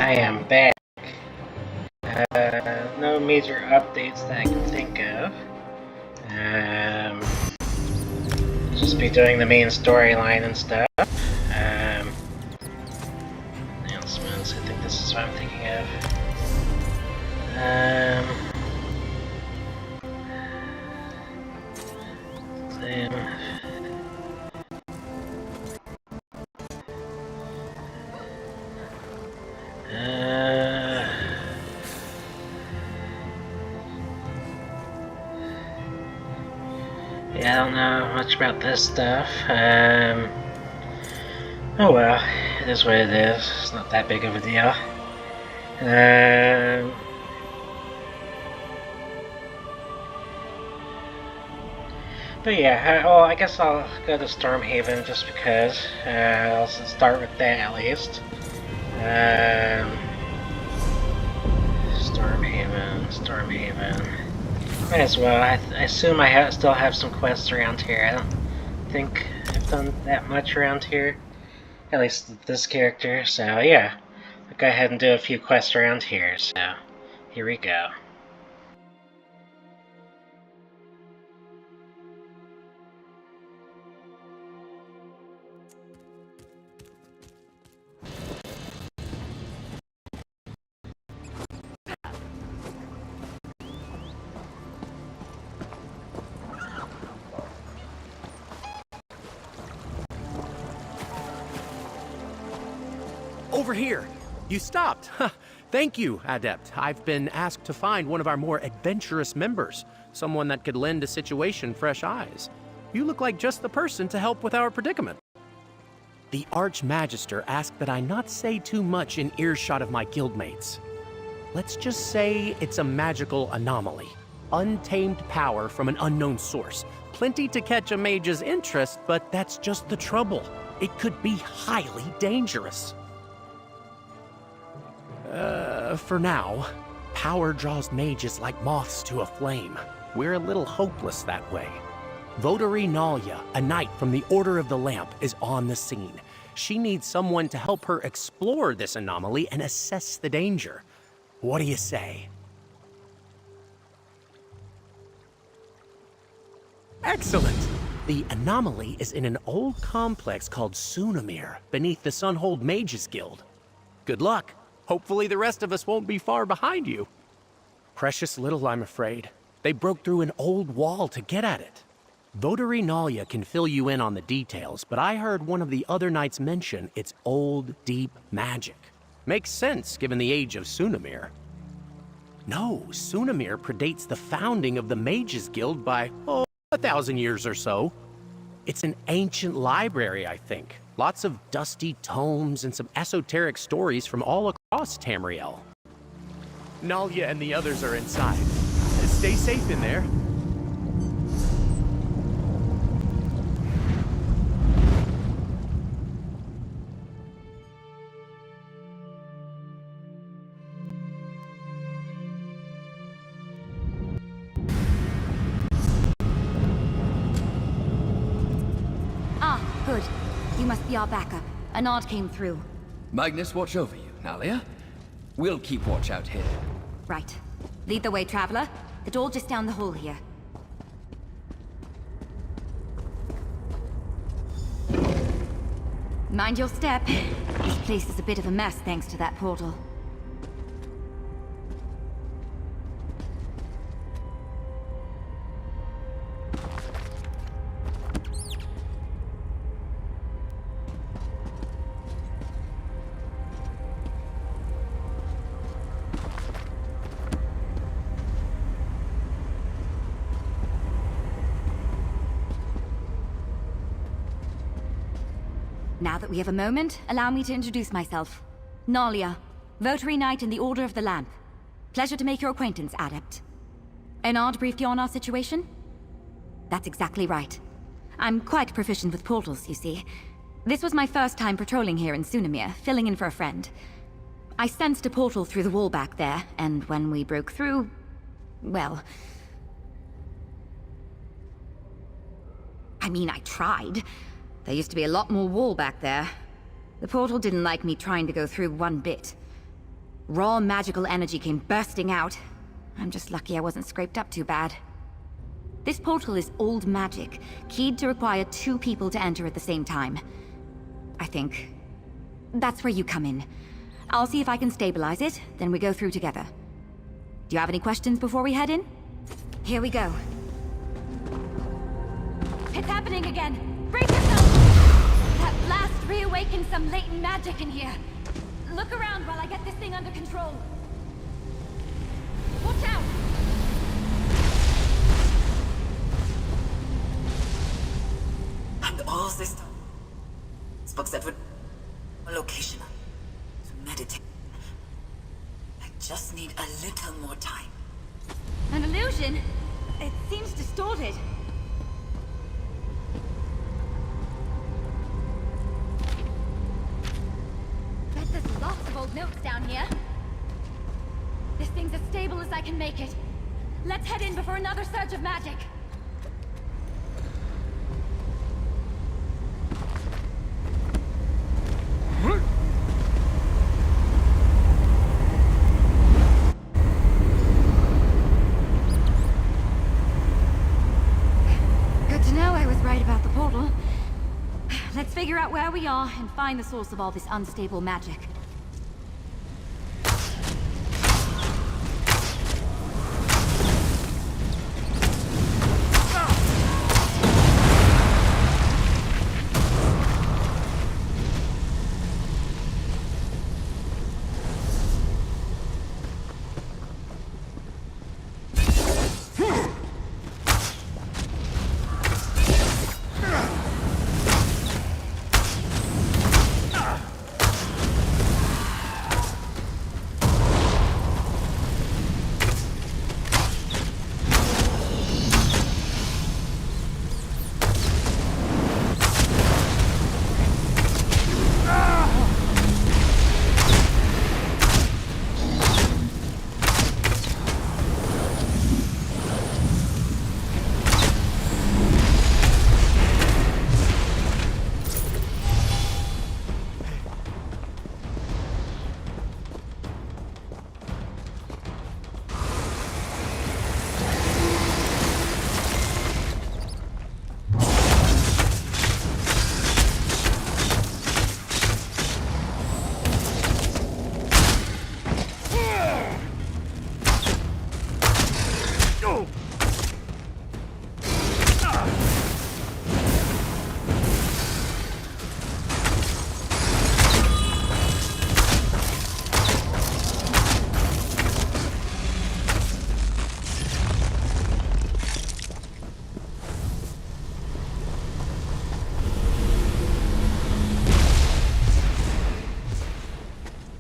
I am back. No major updates that I can think of. Just be doing the main storyline and stuff. Announcements, I think this is what I'm thinking of. Yeah, I don't know much about this stuff. Oh well, it is what it is. It's not that big of a deal. But yeah, well, I guess I'll go to Stormhaven just because. I'll start with that at least. Stormhaven. Might as well. I assume I still have some quests around here. I don't think I've done that much around here. At least this character, so yeah. I'll go ahead and do a few quests around here, so here we go. Over here! You stopped! Thank you, Adept. I've been asked to find one of our more adventurous members. Someone that could lend a situation fresh eyes. You look like just the person to help with our predicament. The Archmagister asked that I not say too much in earshot of my guildmates. Let's just say it's a magical anomaly. Untamed power from an unknown source. Plenty to catch a mage's interest, but that's just the trouble. It could be highly dangerous. For now, power draws mages like moths to a flame. We're a little hopeless that way. Votary Nalia, a knight from the Order of the Lamp, is on the scene. She needs someone to help her explore this anomaly and assess the danger. What do you say? Excellent! The anomaly is in an old complex called Sunamir, beneath the Sunhold Mages Guild. Good luck! Hopefully the rest of us won't be far behind you. Precious little, I'm afraid. They broke through an old wall to get at it. Votary Nalia can fill you in on the details, but I heard one of the other knights mention it's old, deep magic. Makes sense, given the age of Sunamir. No, Sunamir predates the founding of the Mages Guild by, 1,000 years or so. It's an ancient library, I think. Lots of dusty tomes and some esoteric stories from all across Tamriel. Nalia and the others are inside. Stay safe in there. Ah, good. You must be our backup. A nod came through. Magnus, watch over you, Nalia. We'll keep watch out here. Right. Lead the way, Traveler. The door just down the hall here. Mind your step. This place is a bit of a mess thanks to that portal. Now that we have a moment, allow me to introduce myself. Nalia, Votary Knight in the Order of the Lamp. Pleasure to make your acquaintance, Adept. Enard briefed you on our situation? That's exactly right. I'm quite proficient with portals, you see. This was my first time patrolling here in Sunamir, filling in for a friend. I sensed a portal through the wall back there, and when we broke through... well... I mean, I tried. There used to be a lot more wall back there. The portal didn't like me trying to go through one bit. Raw magical energy came bursting out. I'm just lucky I wasn't scraped up too bad. This portal is old magic, keyed to require 2 people to enter at the same time. I think. That's where you come in. I'll see if I can stabilize it, then we go through together. Do you have any questions before we head in? Here we go. It's happening again! Brace yourself! That blast reawakened some latent magic in here. Look around while I get this thing under control. Watch out! And all this spoke that would location to meditate. I just need a little more time. An illusion? It seems distorted. Bet there's lots of old notes down here. This thing's as stable as I can make it. Let's head in before another surge of magic. Good to know I was right about the portal. Let's figure out where we are and find the source of all this unstable magic.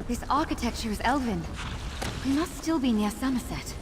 This architecture is elven. We must still be near Somerset.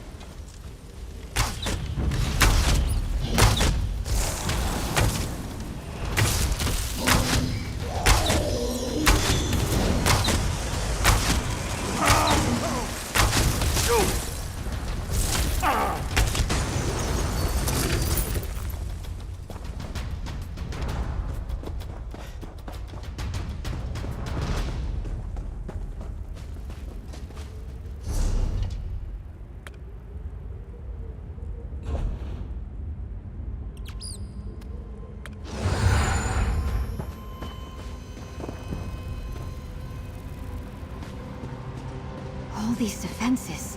All these defenses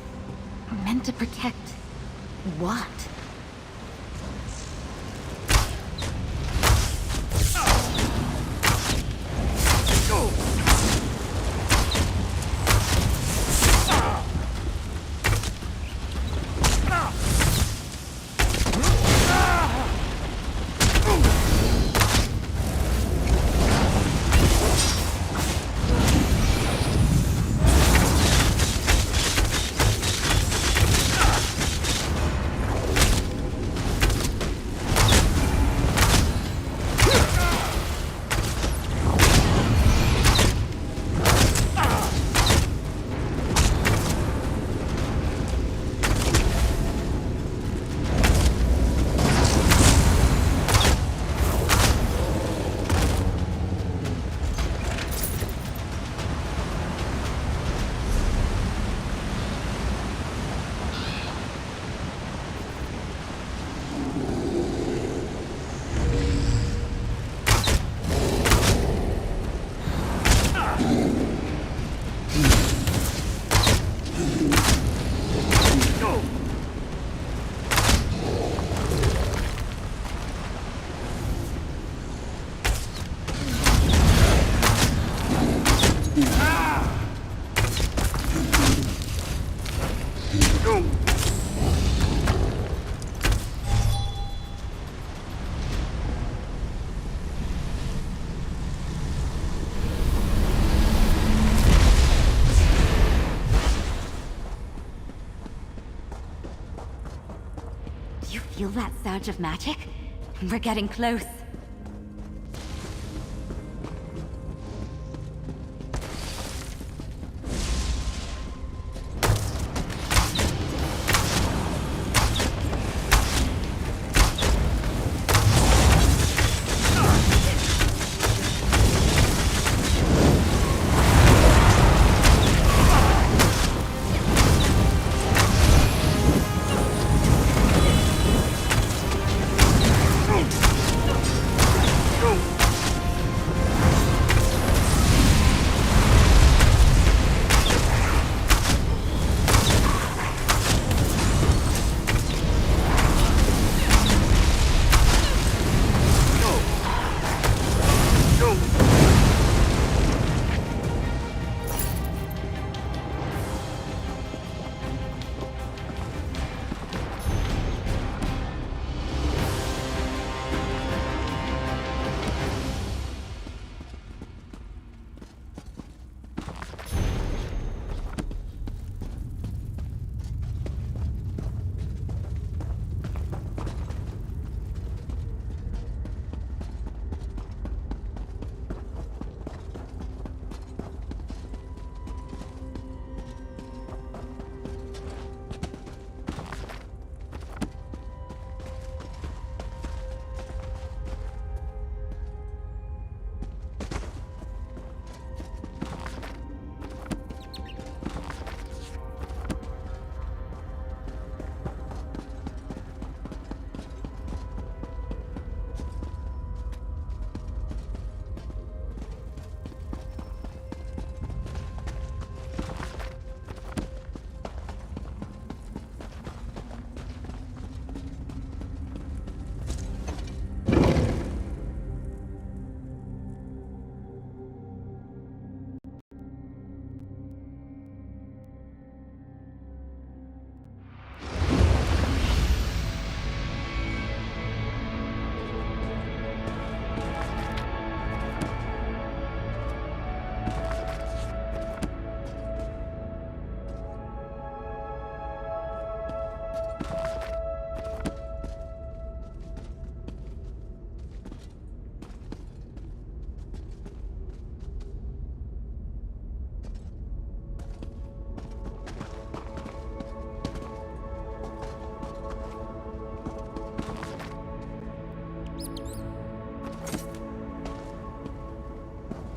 are meant to protect what? you feel that surge of magic? We're getting close.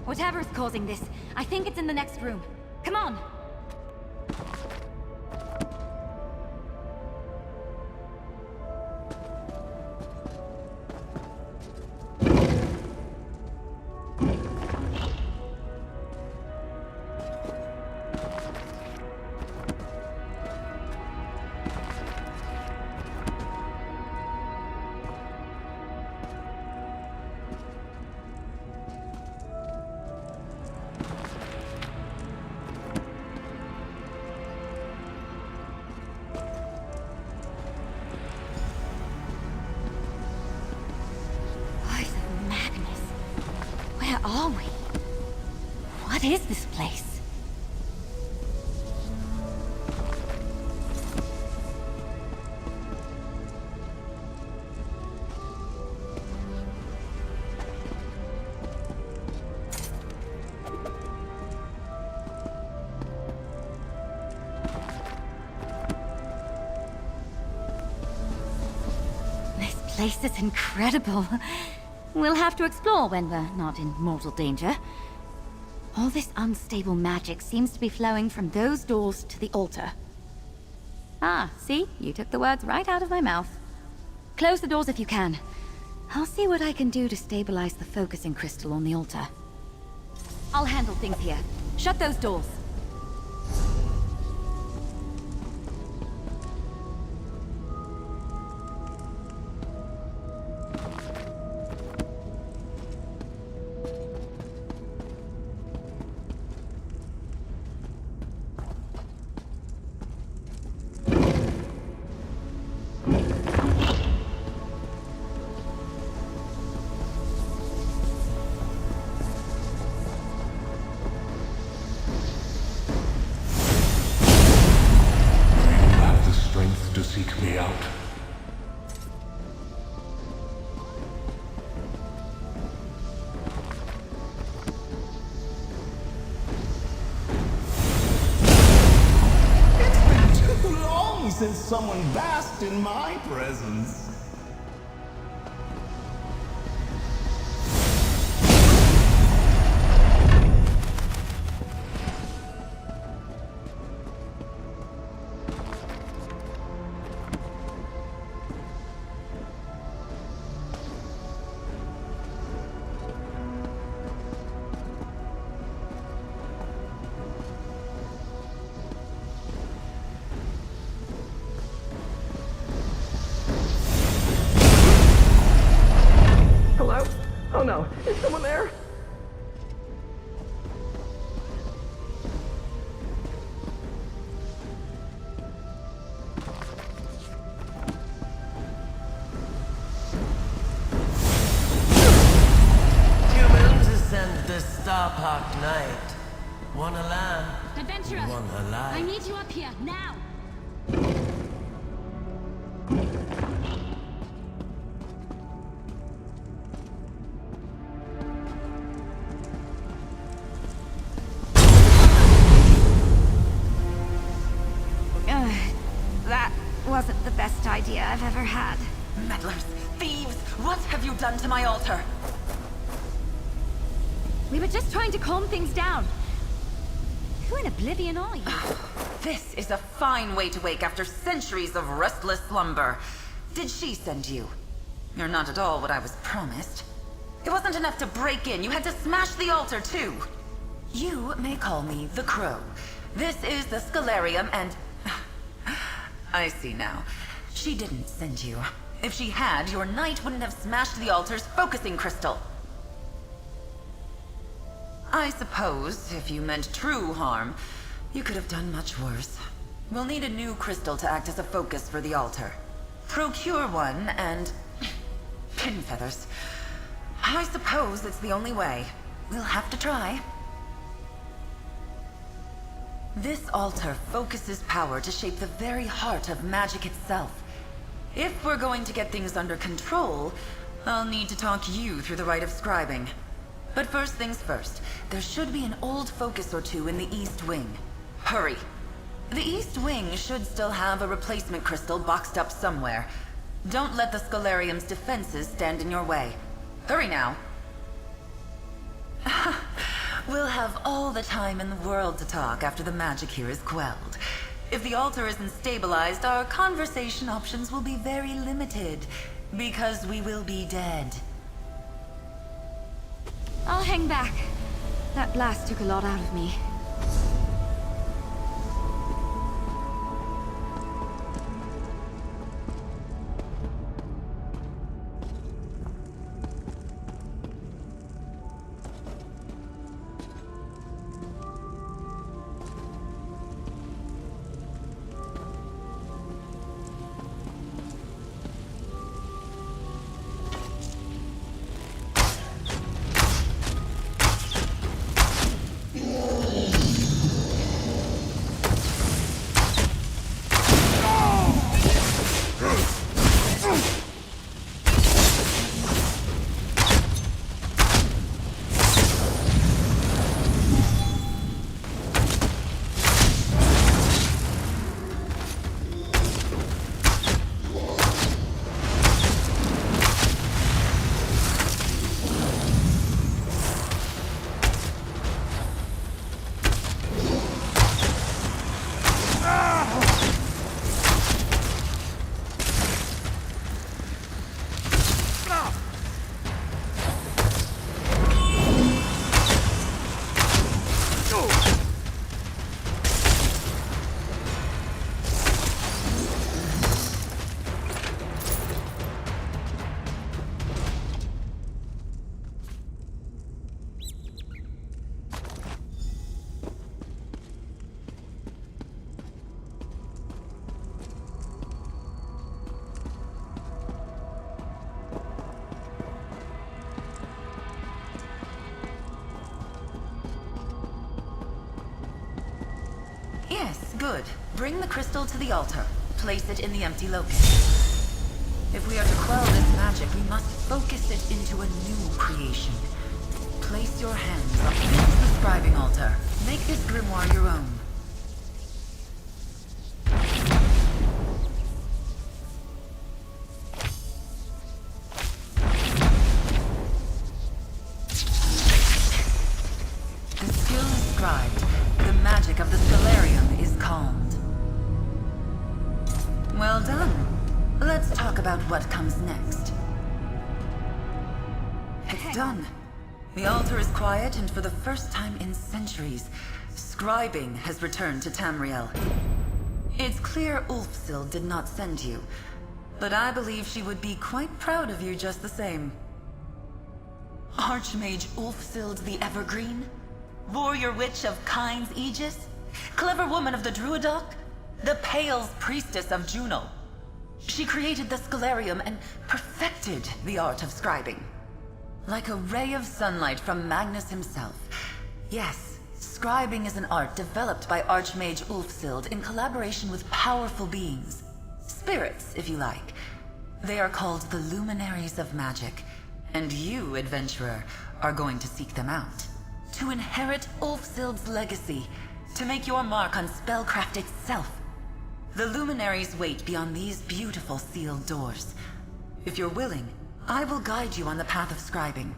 Whatever's causing this, I think it's in the next room. Come on! Where are we? What is this place? This place is incredible. We'll have to explore when we're not in mortal danger. All this unstable magic seems to be flowing from those doors to the altar. Ah, see? You took the words right out of my mouth. Close the doors if you can. I'll see what I can do to stabilize the focusing crystal on the altar. I'll handle things here. Shut those doors. To seek me out. since someone basked in my presence. Hello? Oh no, is someone there? Human to send the Starpark Knight. Wanna land? Adventurer! Wanna lie? I need you up here, now! That wasn't the best idea I've ever had. Meddlers, thieves, what have you done to my altar? We were just trying to calm things down. Who in oblivion are you? This is a fine way to wake after centuries of restless slumber. Did she send you? You're not at all what I was promised. It wasn't enough to break in, you had to smash the altar too. You may call me the Crow. This is the Scalarium and... I see now. She didn't send you. If she had, your knight wouldn't have smashed the altar's focusing crystal. I suppose, if you meant true harm, you could have done much worse. We'll need a new crystal to act as a focus for the altar. Procure one and... pin feathers. I suppose it's the only way. We'll have to try. This altar focuses power to shape the very heart of magic itself. If we're going to get things under control, I'll need to talk you through the rite of scribing. But first things first, there should be an old focus or two in the East Wing. Hurry. The East Wing should still have a replacement crystal boxed up somewhere. Don't let the Scalarium's defenses stand in your way. Hurry now. We'll have all the time in the world to talk after the magic here is quelled. If the altar isn't stabilized, our conversation options will be very limited, because we will be dead. I'll hang back. That blast took a lot out of me. Yes, good. Bring the crystal to the altar. Place it in the empty locus. If we are to quell this magic, we must focus it into a new creation. Place your hands up against the scribing altar. Make this grimoire your own. Well done. Let's talk about what comes next. It's done. The altar is quiet, and for the first time in centuries, scribing has returned to Tamriel. It's clear Ulfsild did not send you, but I believe she would be quite proud of you just the same. Archmage Ulfsild the Evergreen? Warrior Witch of Kyne's Aegis? Clever woman of the Druidoc? The Pale's priestess of Juno? She created the Scholarium and perfected the art of scribing. Like a ray of sunlight from Magnus himself. Yes, scribing is an art developed by Archmage Ulfsild in collaboration with powerful beings. Spirits, if you like. They are called the Luminaries of Magic. And you, adventurer, are going to seek them out. To inherit Ulfsild's legacy. To make your mark on spellcraft itself. The Luminaries wait beyond these beautiful sealed doors. If you're willing, I will guide you on the path of scribing.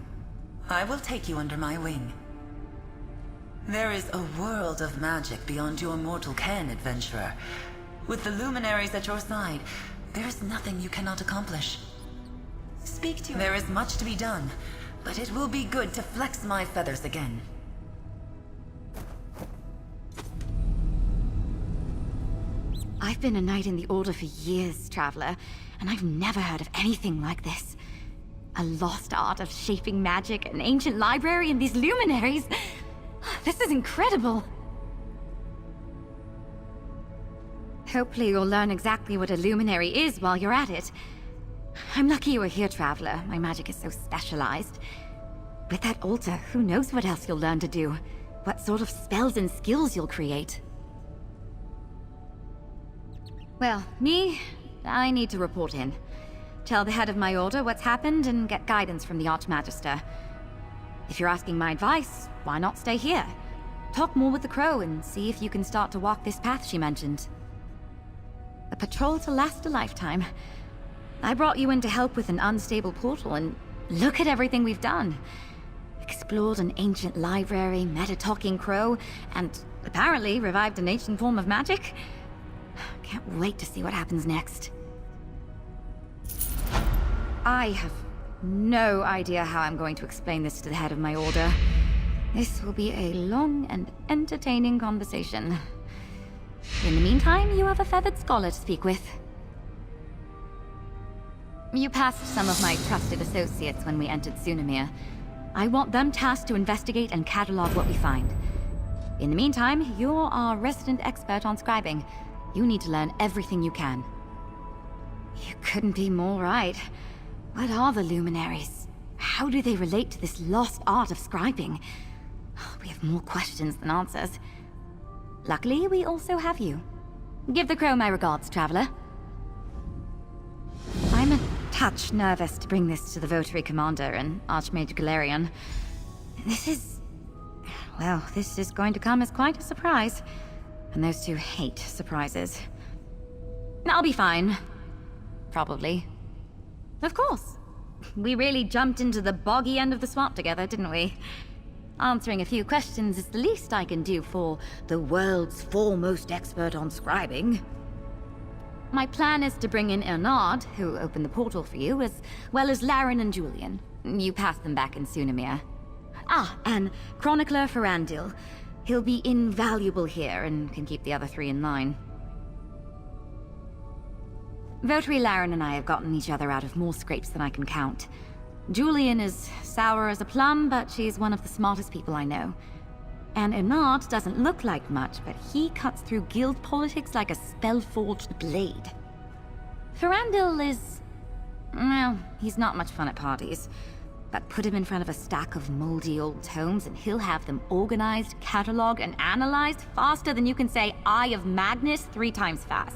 I will take you under my wing. There is a world of magic beyond your mortal ken, adventurer. With the Luminaries at your side, there is nothing you cannot accomplish. Speak to her. There is much to be done, but it will be good to flex my feathers again. I've been a knight in the Order for years, Traveler, and I've never heard of anything like this. A lost art of shaping magic, an ancient library, and these luminaries. This is incredible. Hopefully you'll learn exactly what a luminary is while you're at it. I'm lucky you were here, Traveler. My magic is so specialized. With that altar, who knows what else you'll learn to do? What sort of spells and skills you'll create? Well, I need to report in. Tell the head of my order what's happened and get guidance from the Archmagister. If you're asking my advice, why not stay here? Talk more with the Crow and see if you can start to walk this path she mentioned. A patrol to last a lifetime. I brought you in to help with an unstable portal, and look at everything we've done. Explored an ancient library, met a talking crow, and apparently revived an ancient form of magic. Can't wait to see what happens next. I have no idea how I'm going to explain this to the head of my order. This will be a long and entertaining conversation. In the meantime, you have a feathered scholar to speak with. You passed some of my trusted associates when we entered Sunamir. I want them tasked to investigate and catalog what we find. In the meantime, you're our resident expert on scribing. You need to learn everything you can. You couldn't be more right. What are the Luminaries? How do they relate to this lost art of scribing? We have more questions than answers. Luckily, we also have you. Give the Crow my regards, Traveler. I'm a touch nervous to bring this to the Votary Commander and Archmage Galerion. This is going to come as quite a surprise. And those two hate surprises. I'll be fine. Probably. Of course. We really jumped into the boggy end of the swamp together, didn't we? Answering a few questions is the least I can do for the world's foremost expert on scribing. My plan is to bring in Ernard, who opened the portal for you, as well as Laren and Julian. You passed them back in Sunamir. And Chronicler Ferandil. He'll be invaluable here and can keep the other three in line. Votary Laren and I have gotten each other out of more scrapes than I can count. Julian is sour as a plum, but she's one of the smartest people I know. And Ernard doesn't look like much, but he cuts through guild politics like a spell-forged blade. Ferandil is... well, he's not much fun at parties. But put him in front of a stack of moldy old tomes and he'll have them organized, cataloged, and analyzed faster than you can say Eye of Magnus 3 times fast.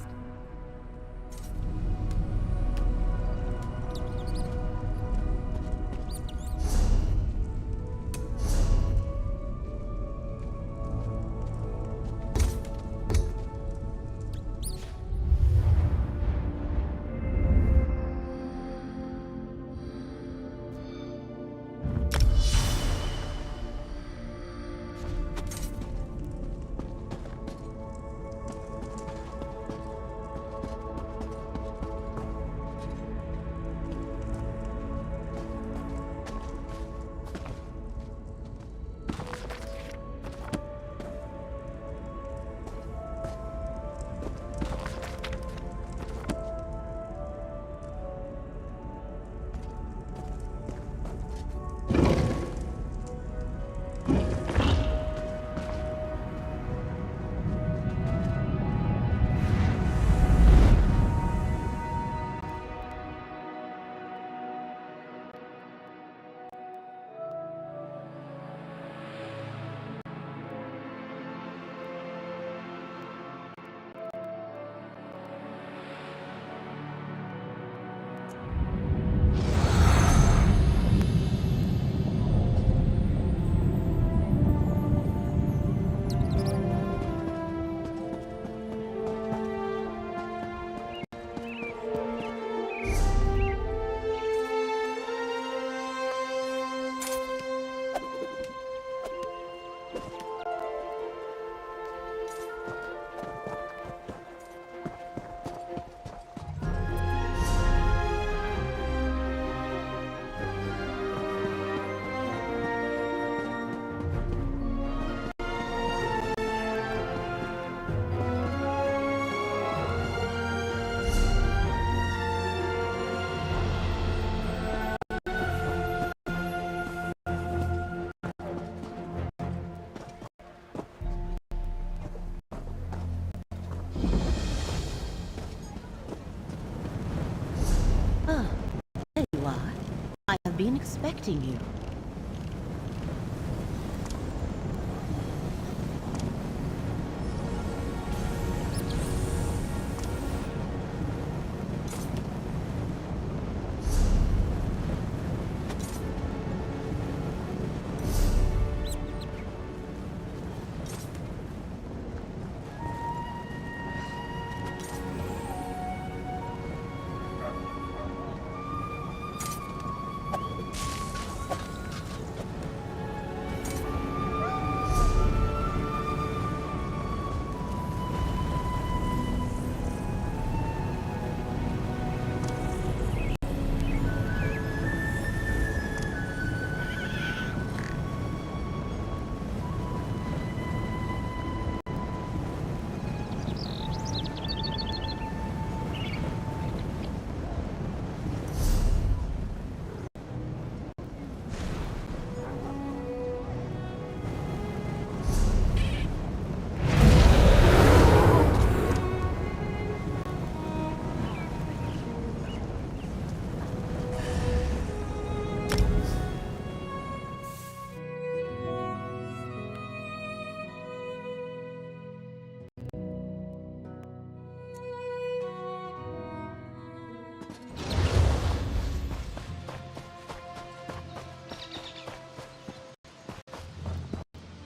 been expecting you.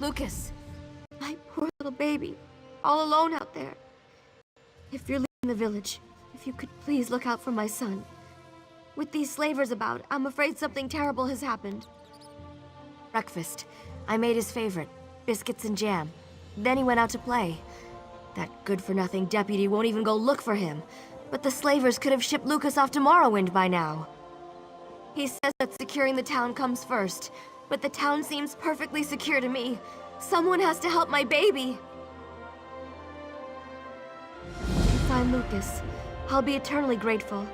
Lucas, my poor little baby, all alone out there. If you're leaving the village, if you could please look out for my son. With these slavers about, I'm afraid something terrible has happened. Breakfast. I made his favorite, biscuits and jam. Then he went out to play. That good-for-nothing deputy won't even go look for him. But the slavers could have shipped Lucas off to Morrowind by now. He says that securing the town comes first, but the town seems perfectly secure to me. Someone has to help my baby. If you find Lucas, I'll be eternally grateful.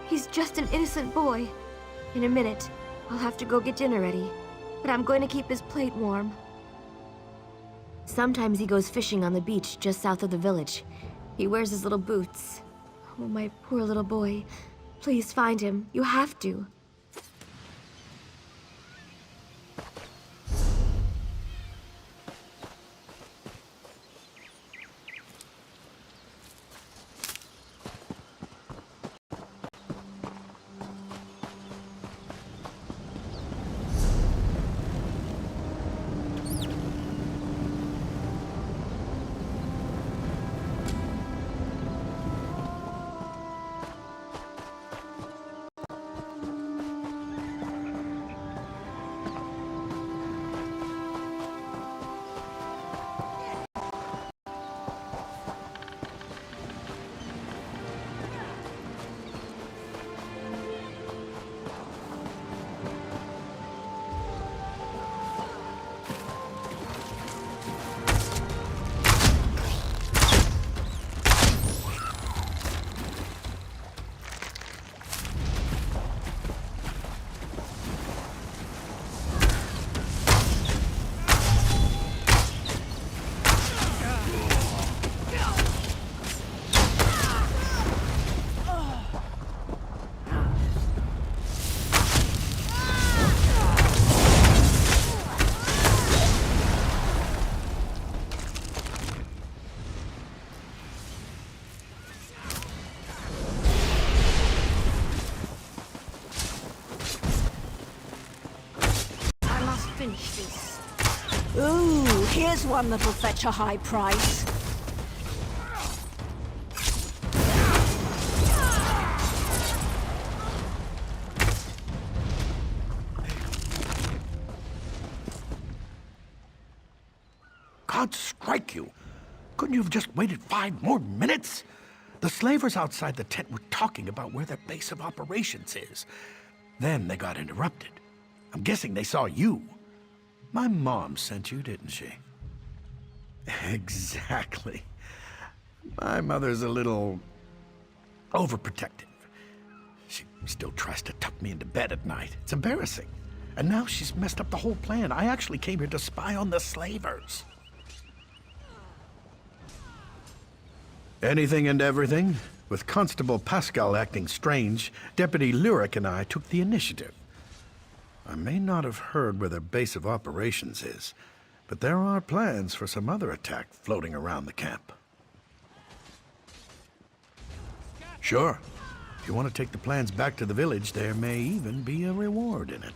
He's just an innocent boy. In a minute, I'll have to go get dinner ready, but I'm going to keep his plate warm. Sometimes he goes fishing on the beach just south of the village. He wears his little boots. Oh, my poor little boy. Please find him. You have to. Ooh, here's one that'll fetch a high price. God strike you! Couldn't you have just waited 5 more minutes? The slavers outside the tent were talking about where their base of operations is. Then they got interrupted. I'm guessing they saw you. My mom sent you, didn't she? Exactly. My mother's a little overprotective. She still tries to tuck me into bed at night. It's embarrassing. And now she's messed up the whole plan. I actually came here to spy on the slavers. Anything and everything. With Constable Pascal acting strange, Deputy Lyric and I took the initiative. I may not have heard where their base of operations is, but there are plans for some other attack floating around the camp. Sure. If you want to take the plans back to the village, there may even be a reward in it.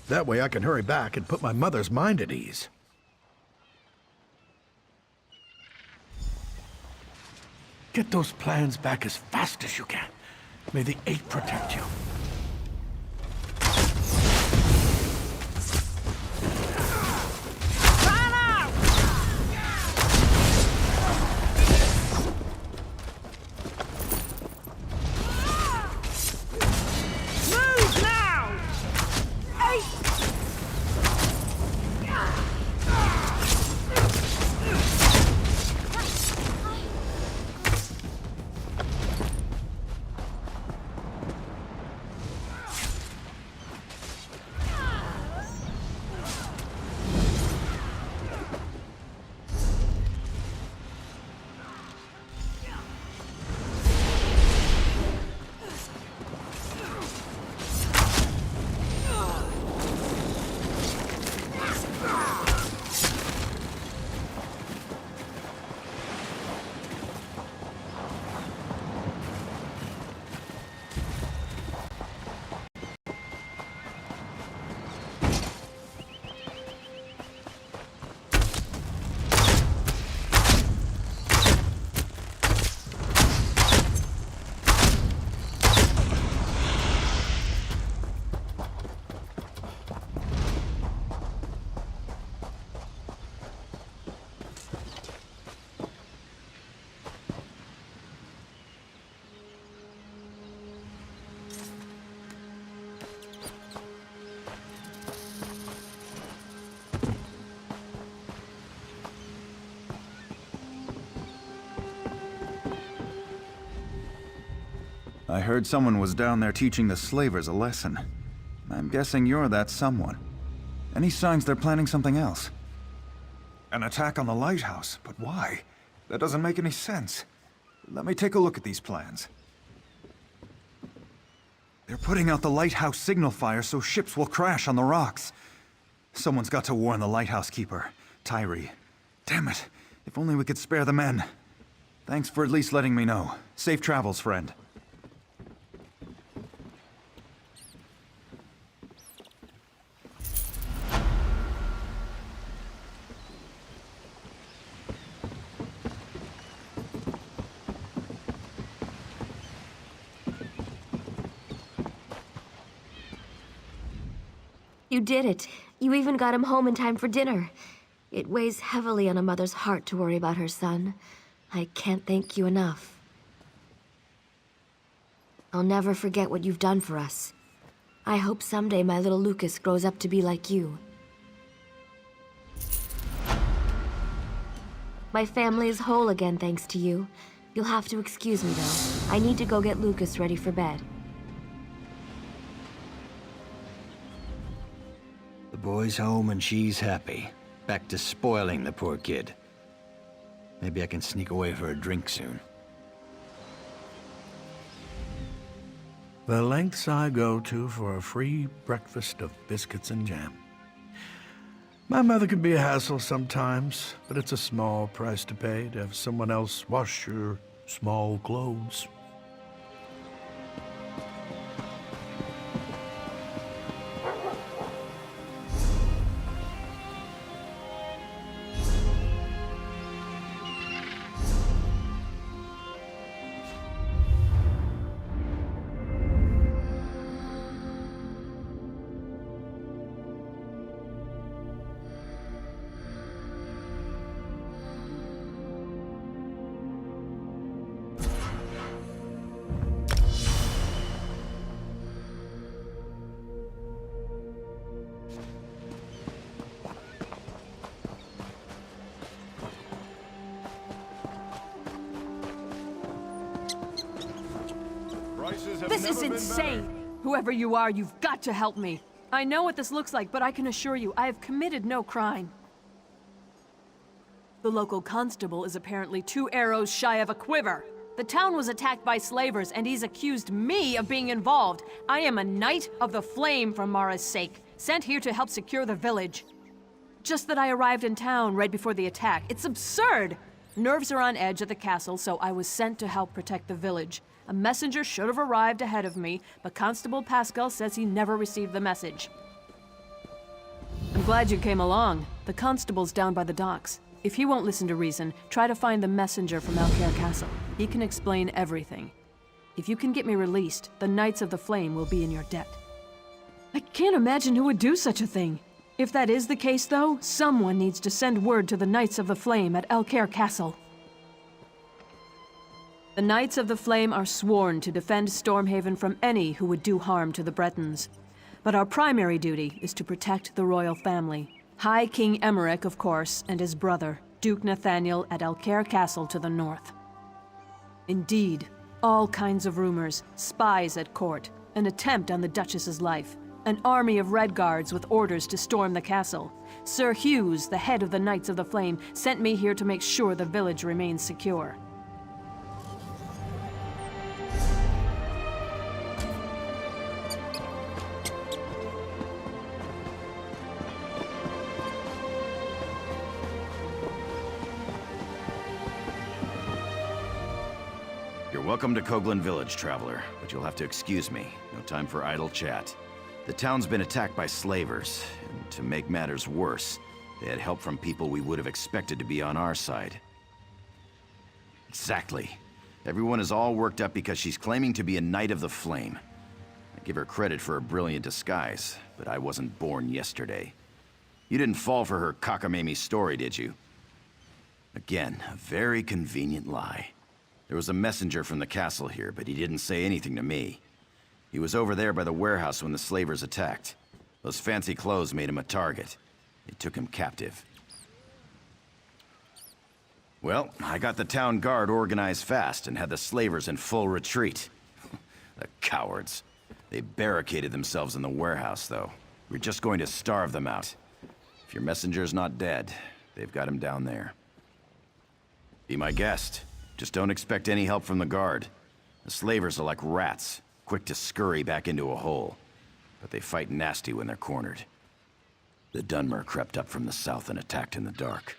That way I can hurry back and put my mother's mind at ease. Get those plans back as fast as you can. May the Eight protect you. I heard someone was down there teaching the slavers a lesson. I'm guessing you're that someone. Any signs they're planning something else? An attack on the lighthouse, but why? That doesn't make any sense. Let me take a look at these plans. They're putting out the lighthouse signal fire so ships will crash on the rocks. Someone's got to warn the lighthouse keeper, Tyree. Damn it, if only we could spare the men. Thanks for at least letting me know. Safe travels, friend. You did it. You even got him home in time for dinner. It weighs heavily on a mother's heart to worry about her son. I can't thank you enough. I'll never forget what you've done for us. I hope someday my little Lucas grows up to be like you. My family is whole again thanks to you. You'll have to excuse me though. I need to go get Lucas ready for bed. The boy's home and she's happy. Back to spoiling the poor kid. Maybe I can sneak away for a drink soon. The lengths I go to for a free breakfast of biscuits and jam. My mother can be a hassle sometimes, but it's a small price to pay to have someone else wash your small clothes. This is insane! Whoever you are, you've got to help me. I know what this looks like, but I can assure you, I have committed no crime. The local constable is apparently 2 arrows shy of a quiver. The town was attacked by slavers, and he's accused me of being involved. I am a Knight of the Flame for Mara's sake. sent here to help secure the village. Just that I arrived in town right before the attack. It's absurd! Nerves are on edge at the castle, so I was sent to help protect the village. A messenger should have arrived ahead of me, but Constable Pascal says he never received the message. I'm glad you came along. The constable's down by the docks. If he won't listen to reason, try to find the messenger from Alcaire Castle. He can explain everything. If you can get me released, the Knights of the Flame will be in your debt. I can't imagine who would do such a thing. If that is the case, though, someone needs to send word to the Knights of the Flame at Alcaire Castle. The Knights of the Flame are sworn to defend Stormhaven from any who would do harm to the Bretons. But our primary duty is to protect the royal family. High King Emeric, of course, and his brother, Duke Nathaniel at Alcaire Castle to the north. Indeed, all kinds of rumors, spies at court, an attempt on the Duchess's life, an army of Red Guards with orders to storm the castle. Sir Hughes, the head of the Knights of the Flame, sent me here to make sure the village remains secure. Welcome to Coghlan Village, traveler, but you'll have to excuse me. No time for idle chat. The town's been attacked by slavers, and to make matters worse, they had help from people we would have expected to be on our side. Exactly. Everyone is all worked up because she's claiming to be a Knight of the Flame. I give her credit for a brilliant disguise, but I wasn't born yesterday. You didn't fall for her cockamamie story, did you? Again, a very convenient lie. There was a messenger from the castle here, but he didn't say anything to me. He was over there by the warehouse when the slavers attacked. Those fancy clothes made him a target. It took him captive. Well, I got the town guard organized fast and had the slavers in full retreat. The cowards. They barricaded themselves in the warehouse, though. We're just going to starve them out. If your messenger's not dead, they've got him down there. Be my guest. Just don't expect any help from the guard. The slavers are like rats, quick to scurry back into a hole. But they fight nasty when they're cornered. The Dunmer crept up from the south and attacked in the dark.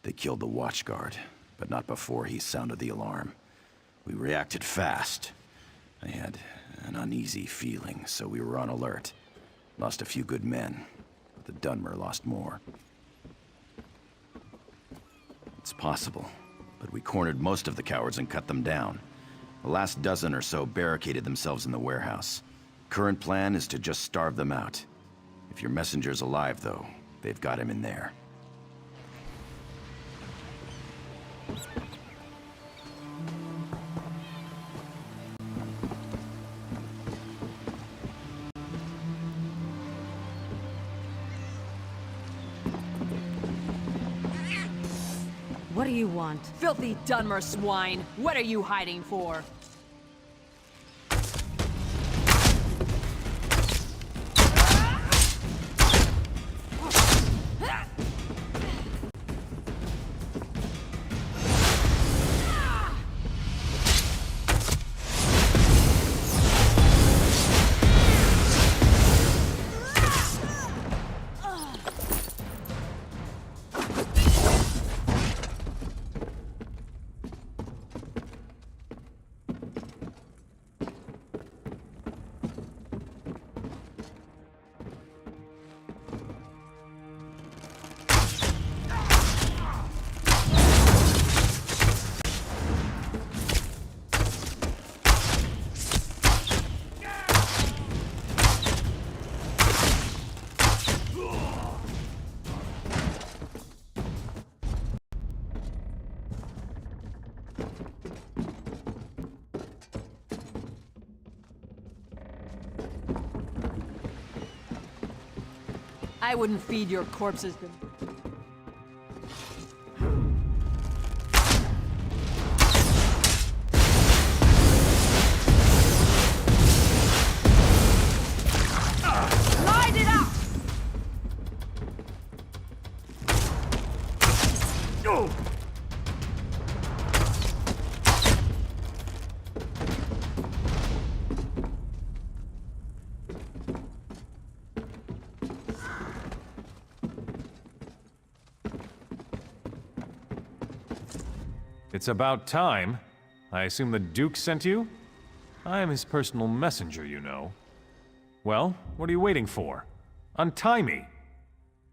They killed the watchguard, but not before he sounded the alarm. We reacted fast. I had an uneasy feeling, so we were on alert. Lost a few good men, but the Dunmer lost more. It's possible. But we cornered most of the cowards and cut them down. The last dozen or so barricaded themselves in the warehouse. Current plan is to just starve them out. If your messenger's alive, though, they've got him in there. What do you want? Filthy Dunmer swine! What are you hiding for? I wouldn't feed your corpses to... Light it up! It's about time. I assume the Duke sent you? I am his personal messenger, you know. Well, what are you waiting for? Untie me!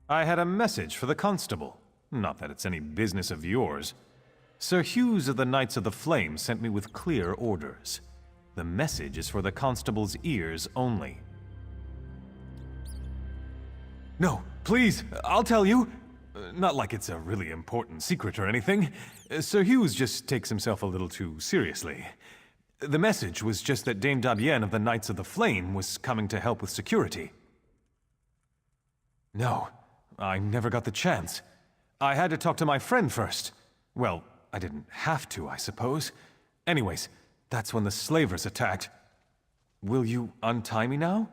I had a message for the constable. Not that it's any business of yours. Sir Hughes of the Knights of the Flame sent me with clear orders. The message is for the constable's ears only. No, please, I'll tell you. Not like it's a really important secret or anything. Sir Hughes just takes himself a little too seriously. The message was just that Dame Dabienne of the Knights of the Flame was coming to help with security. No, I never got the chance. I had to talk to my friend first. Well, I didn't have to, I suppose. Anyways, that's when the slavers attacked. Will you untie me now?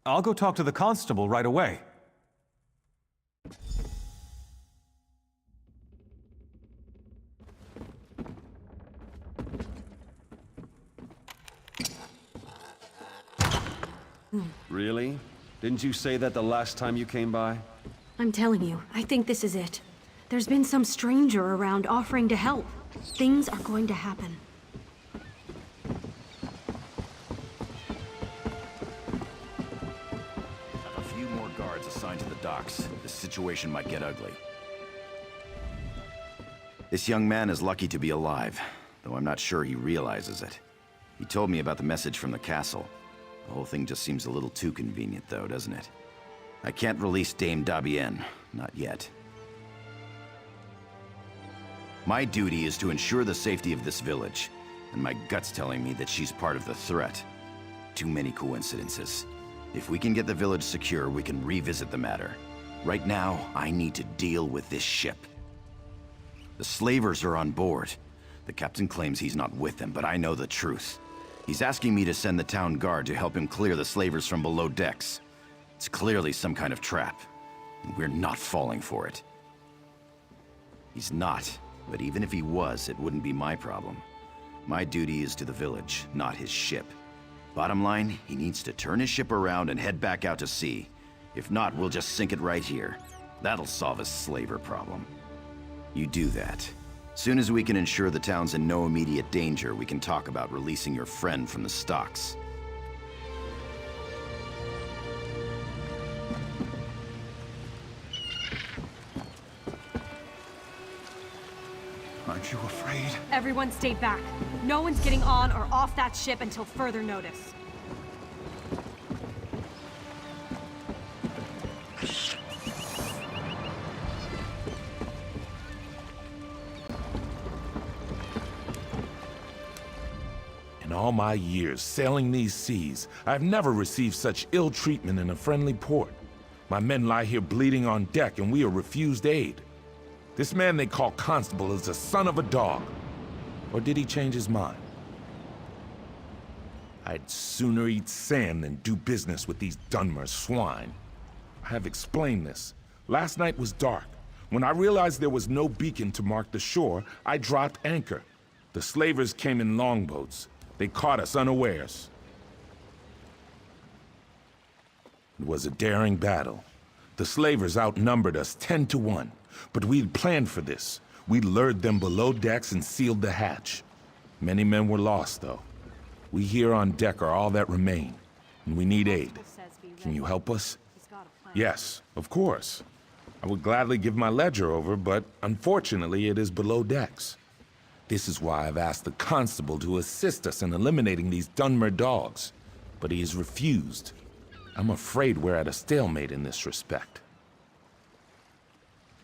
I'll go talk to the constable right away. Really? Didn't you say that the last time you came by? I'm telling you, I think this is it. There's been some stranger around offering to help. Things are going to happen. A few more guards assigned to the docks. The situation might get ugly. This young man is lucky to be alive, though I'm not sure he realizes it. He told me about the message from the castle. The whole thing just seems a little too convenient, though, doesn't it? I can't release Dame Dabienne. Not yet. My duty is to ensure the safety of this village, and my gut's telling me that she's part of the threat. Too many coincidences. If we can get the village secure, we can revisit the matter. Right now, I need to deal with this ship. The slavers are on board. The captain claims he's not with them, but I know the truth. He's asking me to send the town guard to help him clear the slavers from below decks. It's clearly some kind of trap, and we're not falling for it. He's not, but even if he was, it wouldn't be my problem. My duty is to the village, not his ship. Bottom line, he needs to turn his ship around and head back out to sea. If not, we'll just sink it right here. That'll solve his slaver problem. You do that. Soon as we can ensure the town's in no immediate danger, we can talk about releasing your friend from the stocks. Aren't you afraid? Everyone stay back. No one's getting on or off that ship until further notice. In all my years sailing these seas, I've never received such ill treatment in a friendly port. My men lie here bleeding on deck and we are refused aid. This man they call Constable is the son of a dog. Or did he change his mind? I'd sooner eat sand than do business with these Dunmer swine. I have explained this. Last night was dark. When I realized there was no beacon to mark the shore, I dropped anchor. The slavers came in longboats. They caught us unawares. It was a daring battle. The slavers outnumbered us 10 to 1, but we'd planned for this. We lured them below decks and sealed the hatch. Many men were lost, though. We here on deck are all that remain, and we need aid. Can you help us? Yes, of course. I would gladly give my ledger over, but unfortunately it is below decks. This is why I've asked the constable to assist us in eliminating these Dunmer dogs, but he has refused. I'm afraid we're at a stalemate in this respect.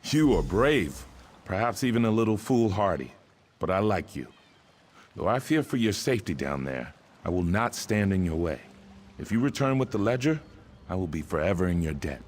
You are brave, perhaps even a little foolhardy, but I like you. Though I fear for your safety down there, I will not stand in your way. If you return with the ledger, I will be forever in your debt.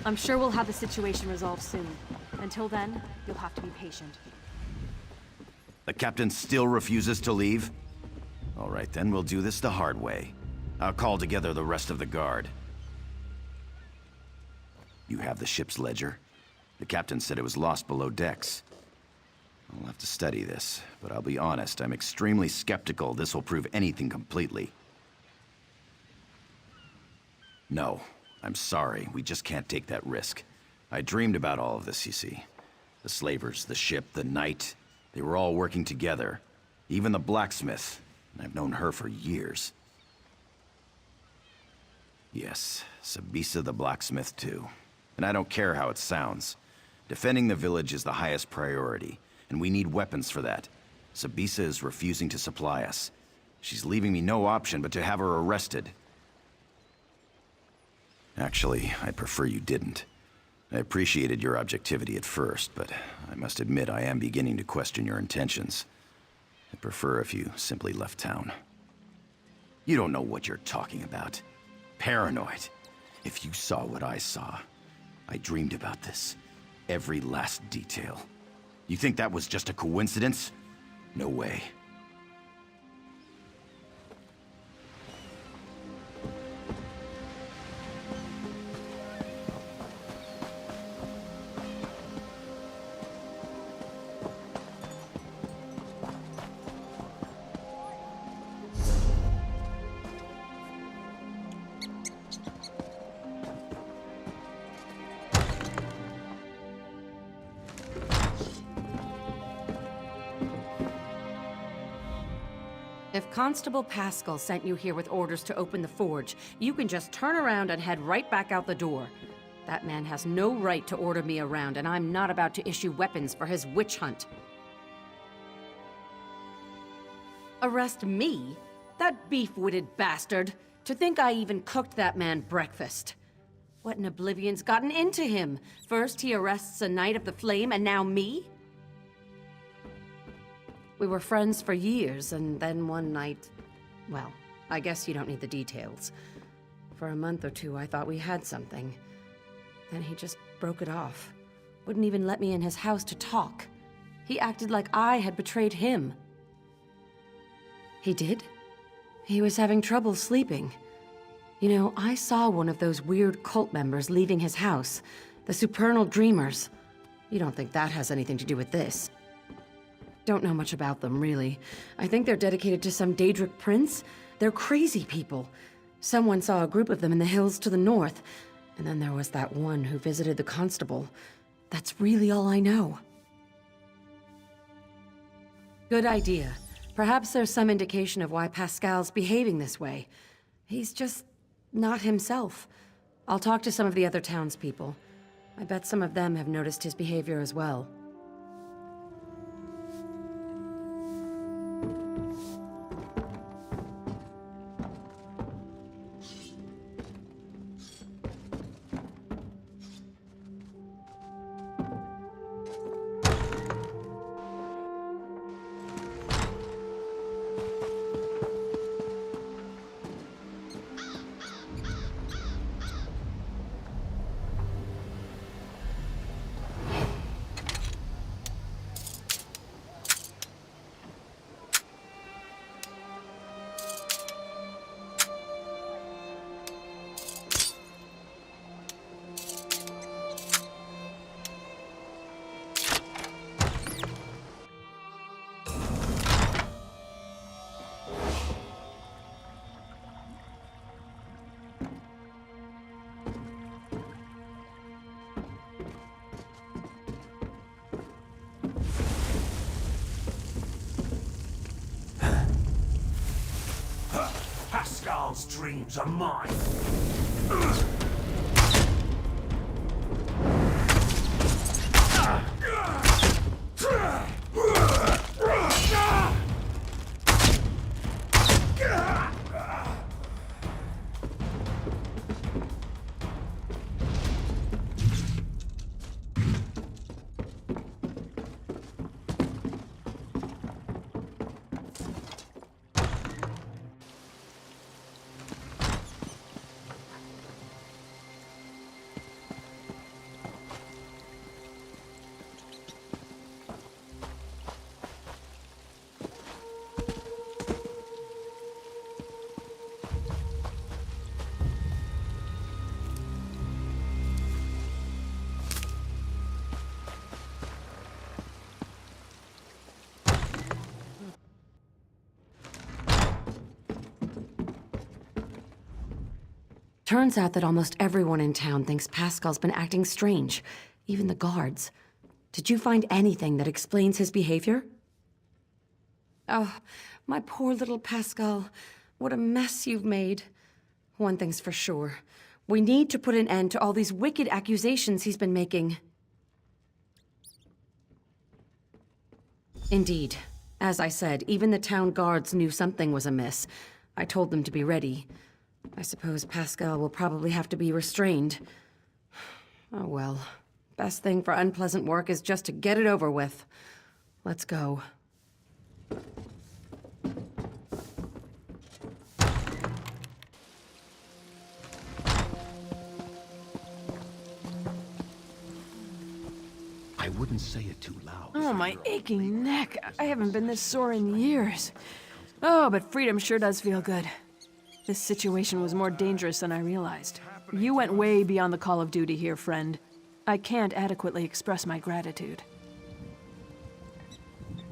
I'm sure we'll have the situation resolved soon. Until then, you'll have to be patient. The captain still refuses to leave? All right, then we'll do this the hard way. I'll call together the rest of the guard. You have the ship's ledger? The captain said it was lost below decks. I'll have to study this, but I'll be honest, I'm extremely skeptical this will prove anything completely. No, I'm sorry, we just can't take that risk. I dreamed about all of this, you see. The slavers, the ship, the knight, they were all working together. Even the blacksmith, and I've known her for years. Yes, Sabisa the blacksmith too. And I don't care how it sounds. Defending the village is the highest priority, and we need weapons for that. Sabisa is refusing to supply us. She's leaving me no option but to have her arrested. Actually, I'd prefer you didn't. I appreciated your objectivity at first, but I must admit I am beginning to question your intentions. I'd prefer if you simply left town. You don't know what you're talking about. Paranoid. If you saw what I saw, I dreamed about this. Every last detail. You think that was just a coincidence? No way. If Constable Pascal sent you here with orders to open the forge, you can just turn around and head right back out the door. That man has no right to order me around, and I'm not about to issue weapons for his witch hunt. Arrest me? That beef-witted bastard! To think I even cooked that man breakfast. What in oblivion's gotten into him? First he arrests a Knight of the Flame, and now me? We were friends for years, and then one night... Well, I guess you don't need the details. For a month or two, I thought we had something. Then he just broke it off. Wouldn't even let me in his house to talk. He acted like I had betrayed him. He did? He was having trouble sleeping. You know, I saw one of those weird cult members leaving his house. The Supernal Dreamers. You don't think that has anything to do with this? Don't know much about them, really. I think they're dedicated to some Daedric prince. They're crazy people. Someone saw a group of them in the hills to the north. And then there was that one who visited the constable. That's really all I know. Good idea. Perhaps there's some indication of why Pascal's behaving this way. He's just not himself. I'll talk to some of the other townspeople. I bet some of them have noticed his behavior as well. Pascal's dreams are mine. turns out that almost everyone in town thinks Pascal's been acting strange, even the guards. Did you find anything that explains his behavior? Oh, my poor little Pascal. What a mess you've made. One thing's for sure. We need to put an end to all these wicked accusations he's been making. Indeed. As I said, even the town guards knew something was amiss. I told them to be ready. I suppose Pascal will probably have to be restrained. Oh well. Best thing for unpleasant work is just to get it over with. Let's go. I wouldn't say it too loud. Oh, my aching neck. I haven't been this sore in years. Oh, but freedom sure does feel good. This situation was more dangerous than I realized. You went way beyond the call of duty here, friend. I can't adequately express my gratitude.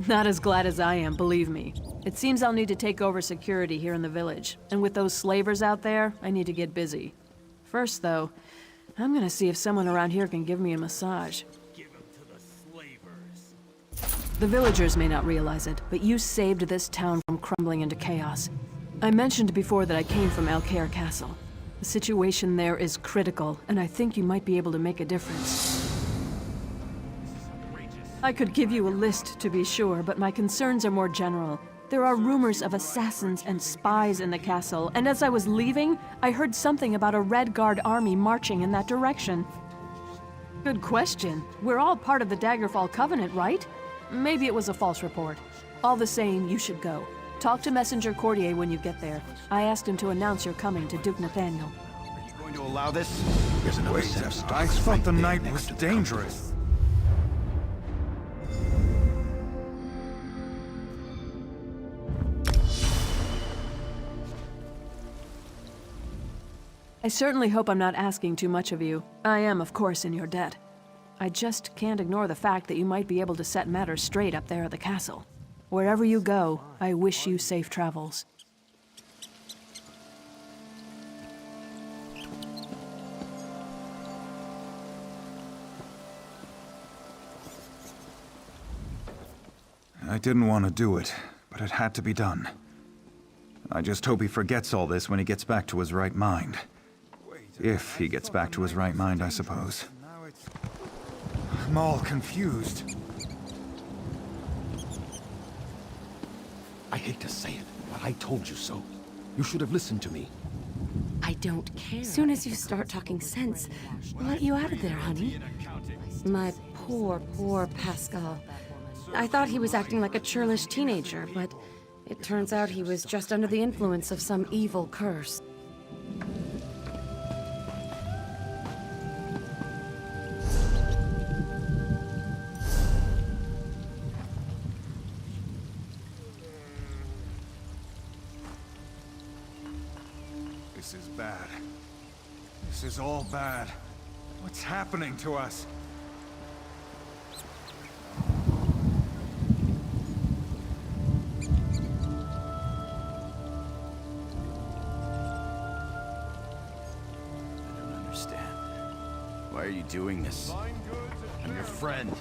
Not as glad as I am, believe me. It seems I'll need to take over security here in the village. And with those slavers out there, I need to get busy. First, though, I'm gonna see if someone around here can give me a massage. The villagers may not realize it, but you saved this town from crumbling into chaos. I mentioned before that I came from Alcaire Castle. The situation there is critical, and I think you might be able to make a difference. I could give you a list to be sure, but my concerns are more general. There are rumors of assassins and spies in the castle, and as I was leaving, I heard something about a Red Guard army marching in that direction. Good question. We're all part of the Daggerfall Covenant, right? Maybe it was a false report. All the same, you should go. Talk to Messenger Cordier when you get there. I asked him to announce your coming to Duke Nathaniel. Are you going to allow this? There's another Wait, set of stocks I thought right the there night next was to the dangerous. I certainly hope I'm not asking too much of you. I am, of course, in your debt. I just can't ignore the fact that you might be able to set matters straight up there at the castle. Wherever you go, I wish you safe travels. I didn't want to do it, but it had to be done. I just hope he forgets all this when he gets back to his right mind. If he gets back to his right mind, I suppose. I'm all confused. I hate to say it, but I told you so. You should have listened to me. I don't care. As soon as you start talking sense, we'll let you out of there, honey. My poor, poor Pascal. I thought he was acting like a churlish teenager, but it turns out he was just under the influence of some evil curse. This is bad. This is all bad. What's happening to us? Why are you doing this? I'm your friend.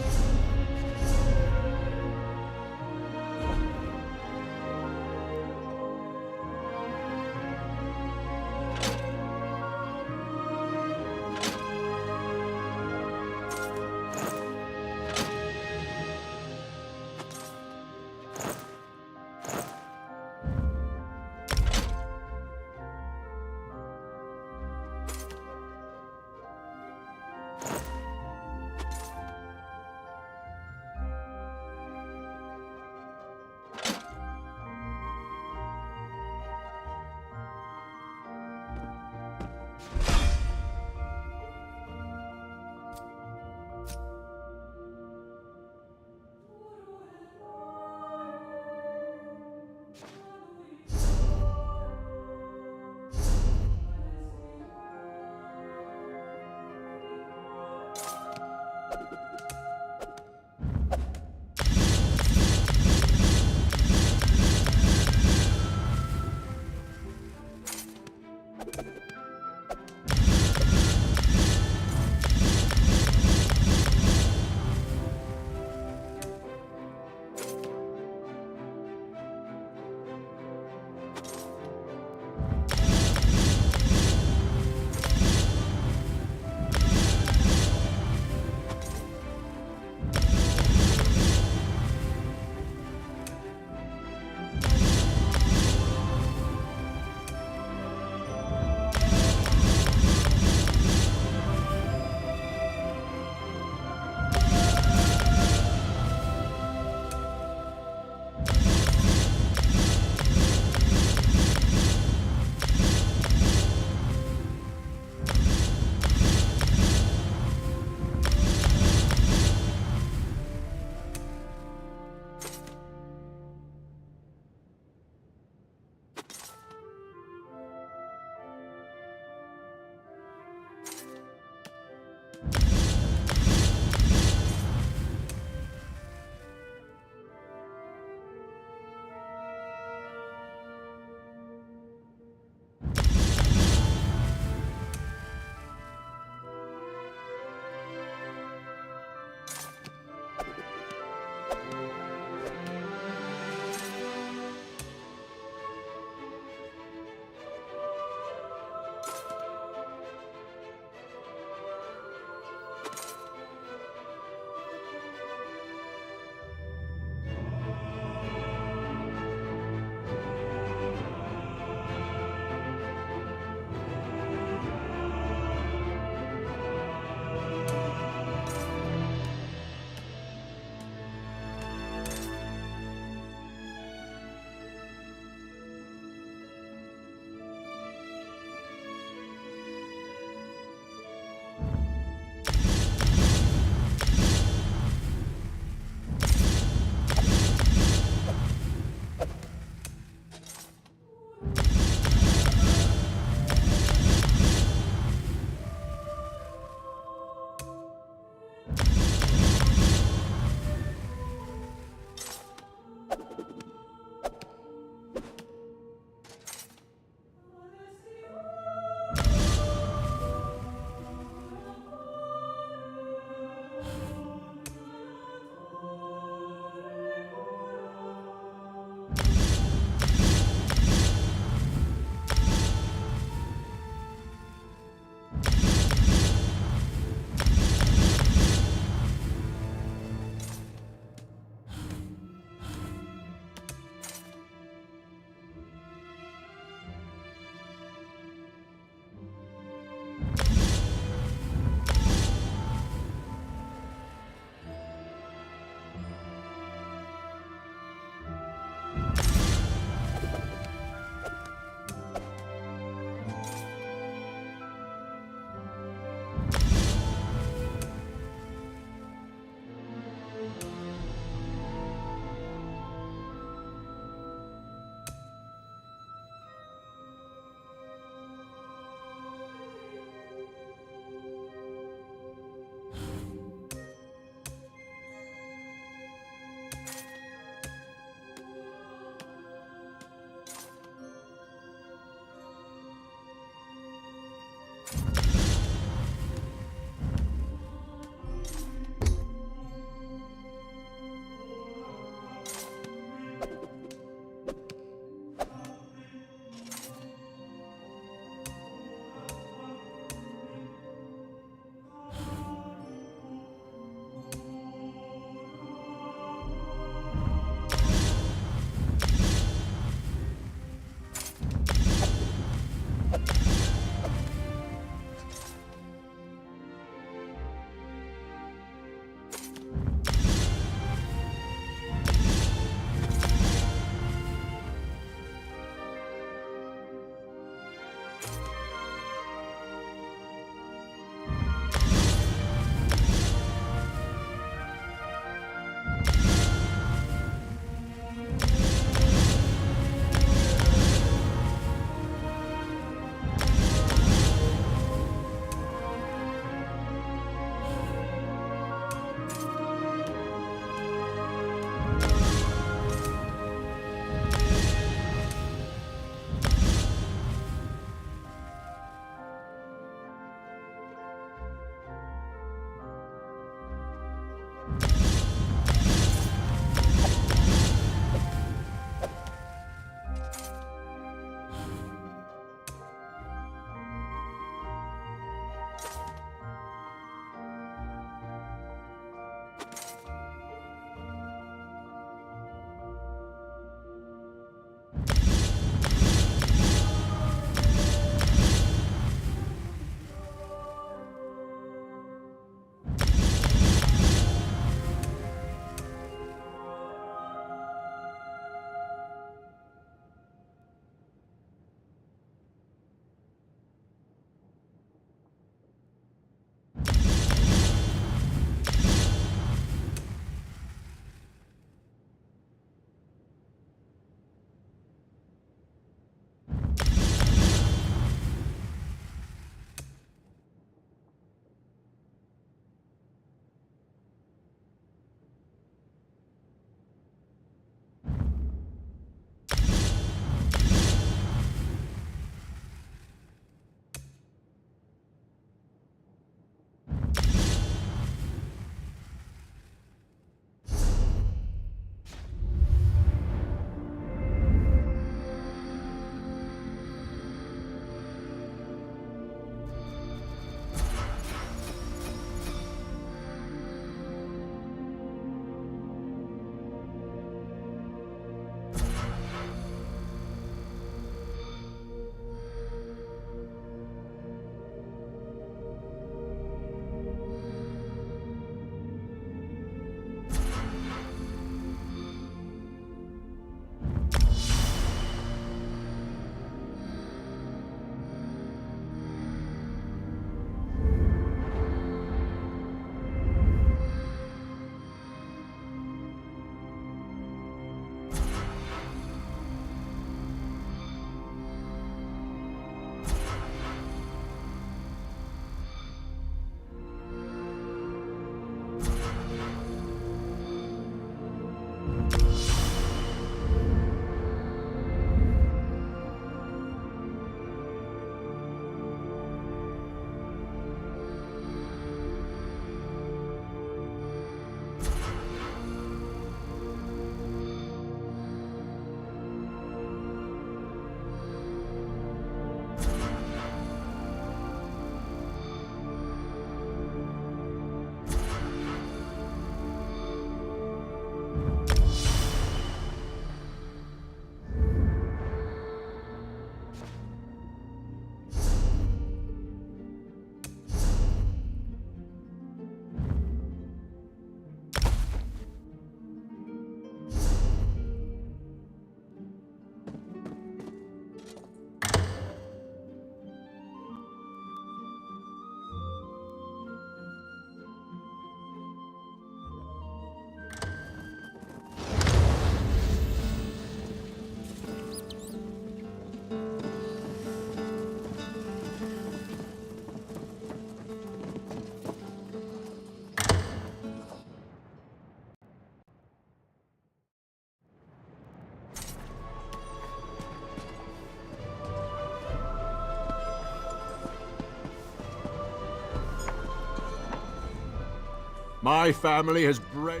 My family has bred...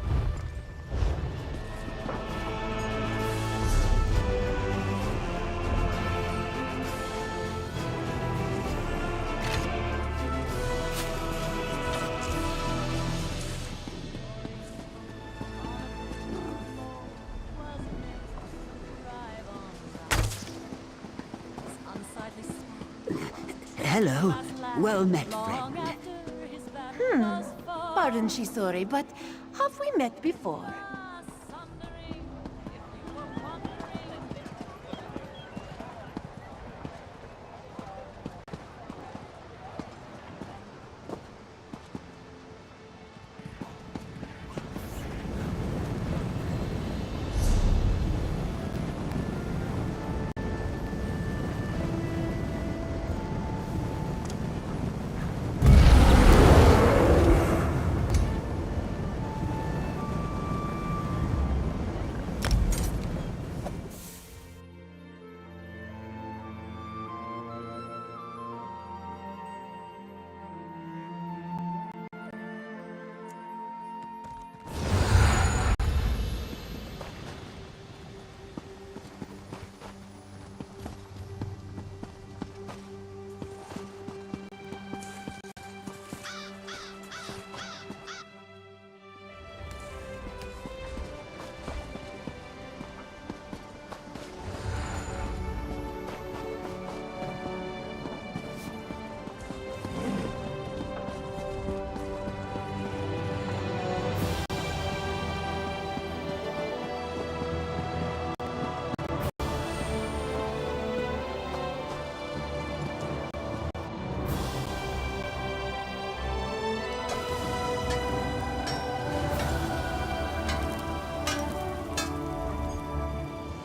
Hello. Well met, friend. Pardon, Shisori, but have we met before?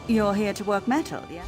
You're here to work metal, yeah?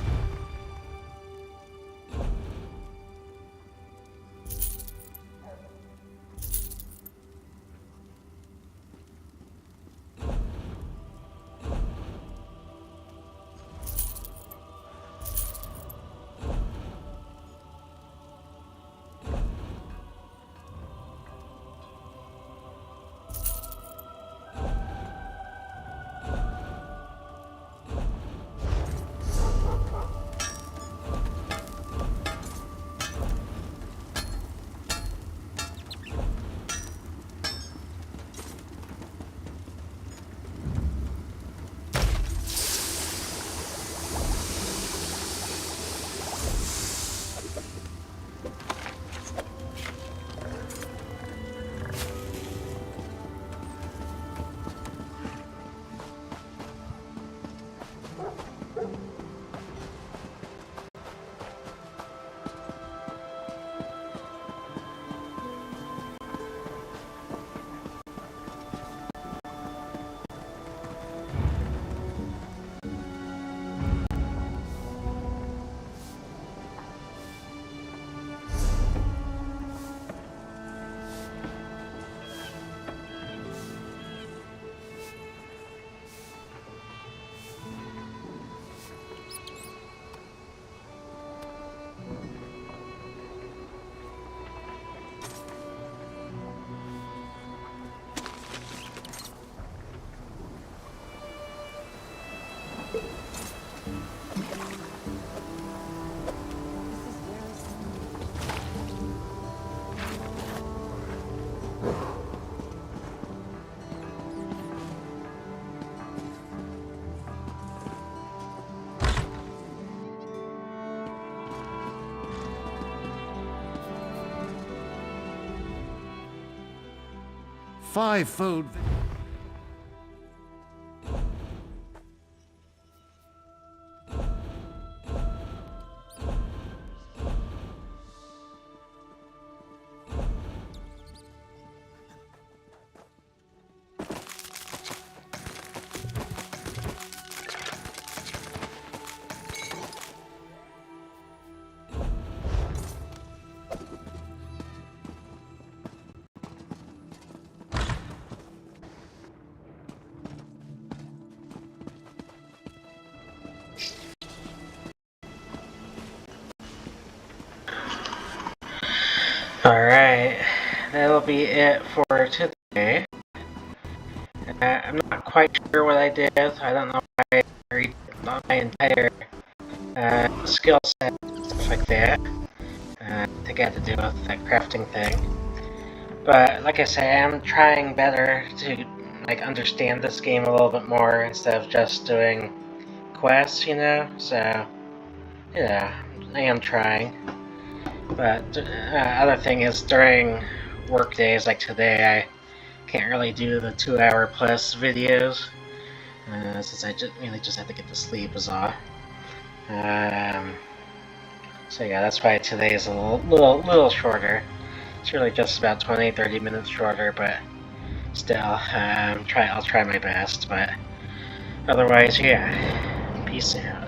Five-fold... Alright, that'll be it for today. I'm not quite sure what I did. I don't know if I read my entire skill set, stuff like that. I think it had to do with that crafting thing. But like I say, I'm trying better to like understand this game a little bit more instead of just doing quests, you know. So yeah, I am trying. But other thing is, during work days like today, I can't really do the 2-hour plus videos since I really just have to get to sleep is all. So yeah, that's why today is a little shorter. It's really just about 20-30 minutes shorter, but still, I'll try my best. But otherwise, yeah, peace out.